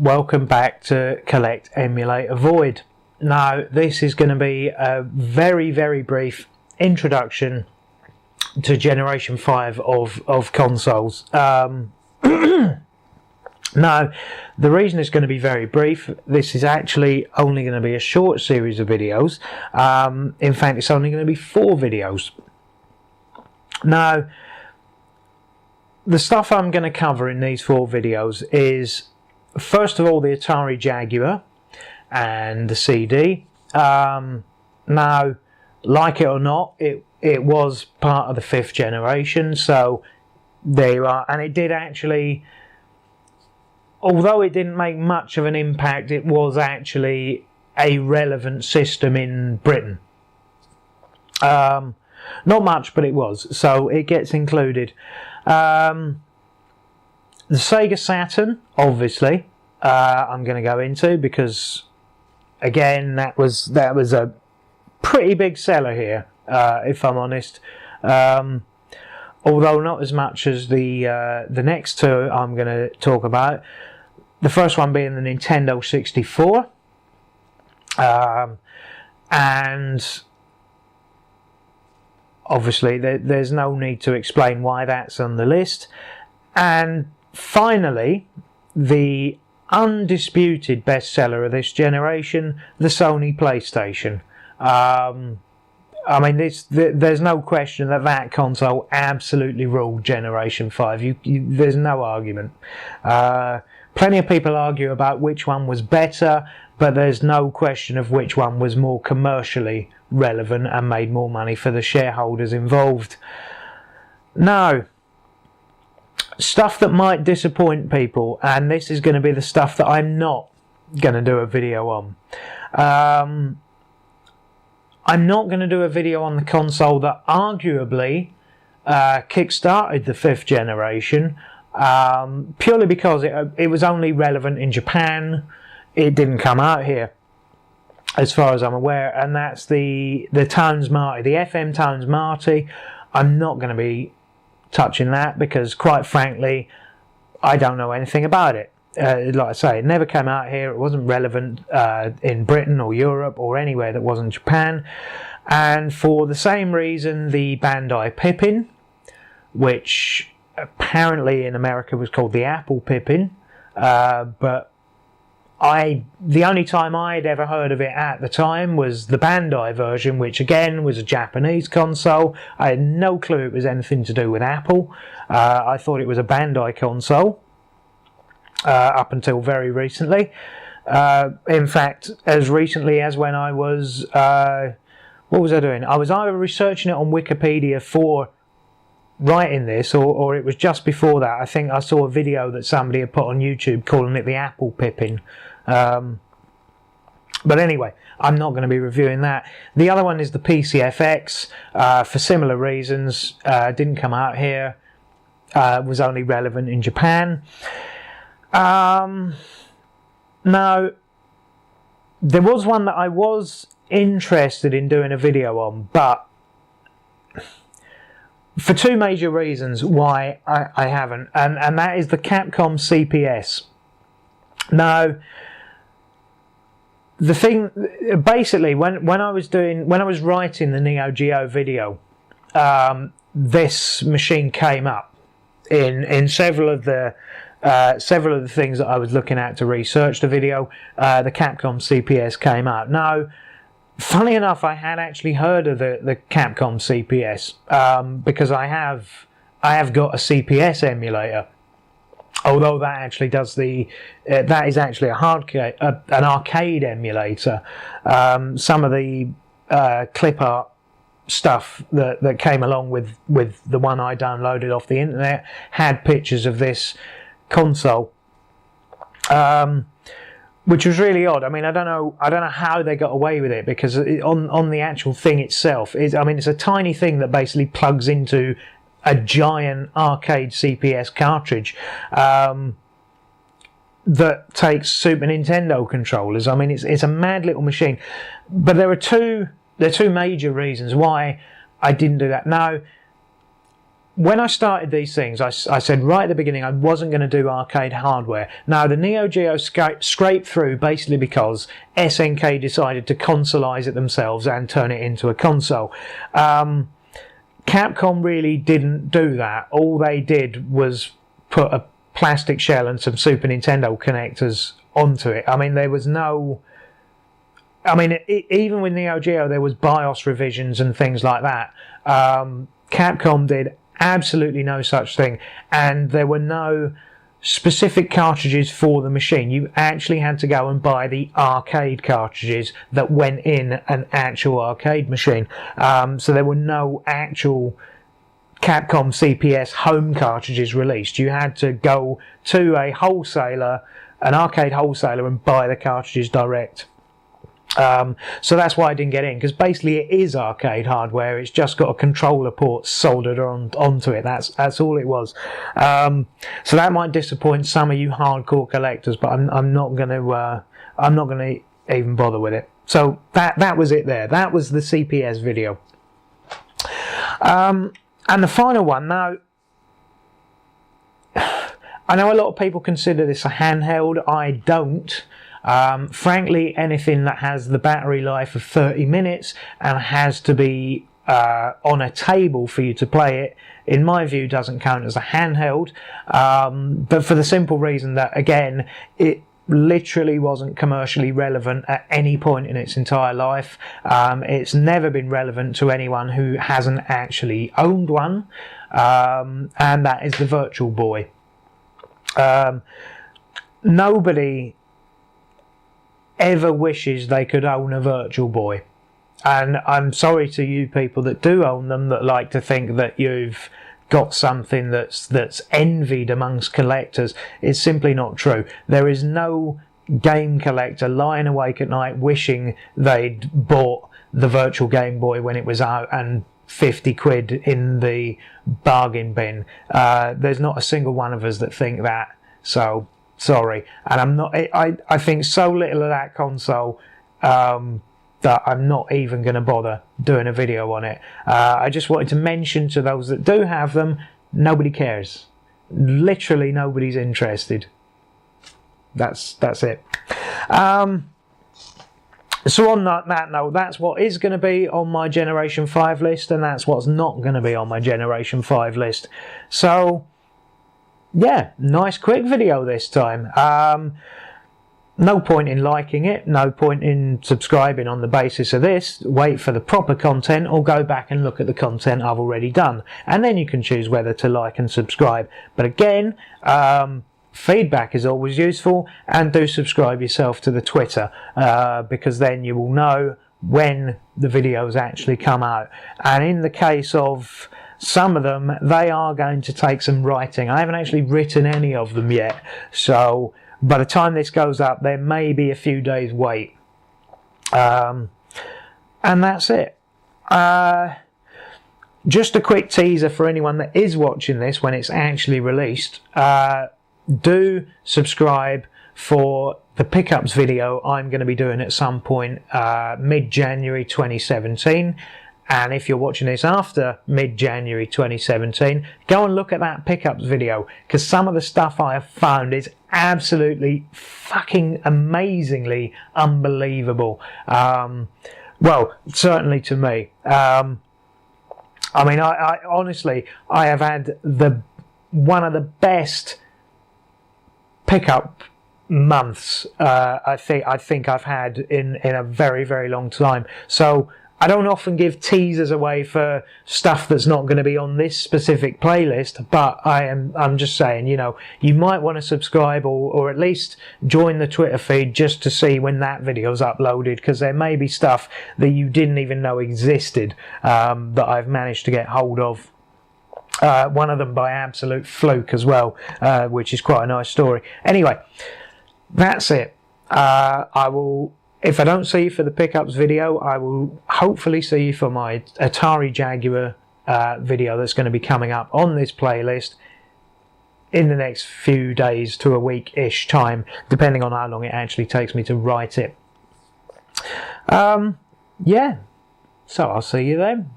welcome back to Collect, Emulate, Avoid. Now this is going to be a very brief introduction to Generation 5 of consoles. Now the reason it's going to be very brief, this is actually only going to be a short series of videos. In fact, it's only going to be 4 videos. Now the stuff I'm going to cover in these 4 videos is, first of all, the Atari Jaguar and the CD. Now, like it or not, it was part of the 5th generation, so there you are. And it did actually, although it didn't make much of an impact, it was actually a relevant system in Britain. Not much, but it was, so it gets included. The Sega Saturn, obviously, I'm going to go into, because again that was a pretty big seller here, if I'm honest. Although not as much as the next 2 I'm going to talk about. The first one being the Nintendo 64, and obviously there's no need to explain why that's on the list. And finally, the undisputed bestseller of this generation, the Sony PlayStation. I mean, there's no question that console absolutely ruled Generation 5. There's no argument. Plenty of people argue about which one was better, but there's no question of which one was more commercially relevant and made more money for the shareholders involved. Now, stuff that might disappoint people, and this is going to be the stuff that I'm not going to do a video on. I'm not going to do a video on the console that arguably kick-started the 5th generation, purely because it was only relevant in Japan. It didn't come out here, as far as I'm aware, and that's the Tones Marty, the FM Tones Marty. I'm not going to be touching that because, quite frankly, I don't know anything about it. Like I say, it never came out here. It wasn't relevant in Britain or Europe or anywhere that wasn't Japan. And for the same reason, the Bandai Pippin, which apparently in America was called the Apple Pippin, but the only time I'd ever heard of it at the time was the Bandai version, which again was a Japanese console. I had no clue it was anything to do with Apple. I thought it was a Bandai console up until very recently. In fact, as recently as when I was, what was I doing? I was either researching it on Wikipedia for writing this, or it was just before that. I think I saw a video that somebody had put on YouTube calling it the Apple Pippin. But anyway, I'm not going to be reviewing that. The other one is the PCFX, for similar reasons. Didn't come out here, was only relevant in Japan. Now, there was one that I was interested in doing a video on, but for 2 major reasons why I haven't, and that is the Capcom CPS. Now, the thing, basically, when I was writing the Neo Geo video, this machine came up in several of the things that I was looking at to research the video. The Capcom CPS came out. Now, funny enough, I had actually heard of the Capcom CPS, because I have got a CPS emulator. Although that actually does that is actually an arcade emulator. Some of the clip art stuff that came along with the one I downloaded off the internet had pictures of this console, which was really odd. I mean, I don't know how they got away with it, because on the actual thing itself, it's a tiny thing that basically plugs into a giant arcade CPS cartridge that takes Super Nintendo controllers. I mean, it's a mad little machine. But there are two major reasons why I didn't do that. Now, when I started these things, I said right at the beginning I wasn't going to do arcade hardware. Now, the Neo Geo scraped through basically because SNK decided to consoleize it themselves and turn it into a console. Capcom really didn't do that. All they did was put a plastic shell and some Super Nintendo connectors onto it. I mean, there was no... I mean, even with Neo Geo, there was BIOS revisions and things like that. Capcom did absolutely no such thing, and there were no specific cartridges for the machine. You actually had to go and buy the arcade cartridges that went in an actual arcade machine. So there were no actual Capcom CPS home cartridges released. You had to go to a wholesaler, an arcade wholesaler, and buy the cartridges direct. So that's why I didn't get in, because basically it is arcade hardware. It's just got a controller port soldered onto it. That's all it was. So that might disappoint some of you hardcore collectors, but I'm not going to even bother with it. So that was it there. That was the CPS video. And the final one. Now, I know a lot of people consider this a handheld. I don't. Frankly, anything that has the battery life of 30 minutes and has to be on a table for you to play it, in my view, doesn't count as a handheld. But for the simple reason that, again, it literally wasn't commercially relevant at any point in its entire life. It's never been relevant to anyone who hasn't actually owned one, and that is the Virtual Boy. Nobody ever wishes they could own a Virtual Boy, and I'm sorry to you people that do own them, that like to think that you've got something that's envied amongst collectors. It's simply not true. There is no game collector lying awake at night wishing they'd bought the Virtual Game Boy when it was out and 50 quid in the bargain bin. There's not a single one of us that think that, so sorry. And I'm not, I think so little of that console that I'm not even going to bother doing a video on it. I just wanted to mention to those that do have them, nobody cares. Literally nobody's interested. That's it. So on that note, that's what is going to be on my Generation 5 list, and that's what's not going to be on my Generation 5 list. So yeah, nice quick video this time. No point in liking it, no point in subscribing on the basis of this. Wait for the proper content, or go back and look at the content I've already done, and then you can choose whether to like and subscribe. But again, feedback is always useful, and do subscribe yourself to the Twitter, because then you will know when the videos actually come out. And in the case of some of them, they are going to take some writing. I haven't actually written any of them yet, so by the time this goes up, there may be a few days wait. And that's it. Just a quick teaser for anyone that is watching this when it's actually released. Do subscribe for the pickups video I'm going to be doing at some point mid-January 2017. And if you're watching this after mid-January 2017, go and look at that pickups video, because some of the stuff I have found is absolutely fucking amazingly unbelievable. Well, certainly to me. I mean, I honestly, I have had one of the best pickup months I think I've had in a very, very long time. So I don't often give teasers away for stuff that's not going to be on this specific playlist, but I'm just saying, you know, you might want to subscribe or at least join the Twitter feed just to see when that video's uploaded, because there may be stuff that you didn't even know existed that I've managed to get hold of. One of them by absolute fluke as well, which is quite a nice story. Anyway, that's it. I will... If I don't see you for the pickups video, I will hopefully see you for my Atari Jaguar video that's going to be coming up on this playlist in the next few days to a week-ish time, depending on how long it actually takes me to write it. Yeah, so I'll see you then.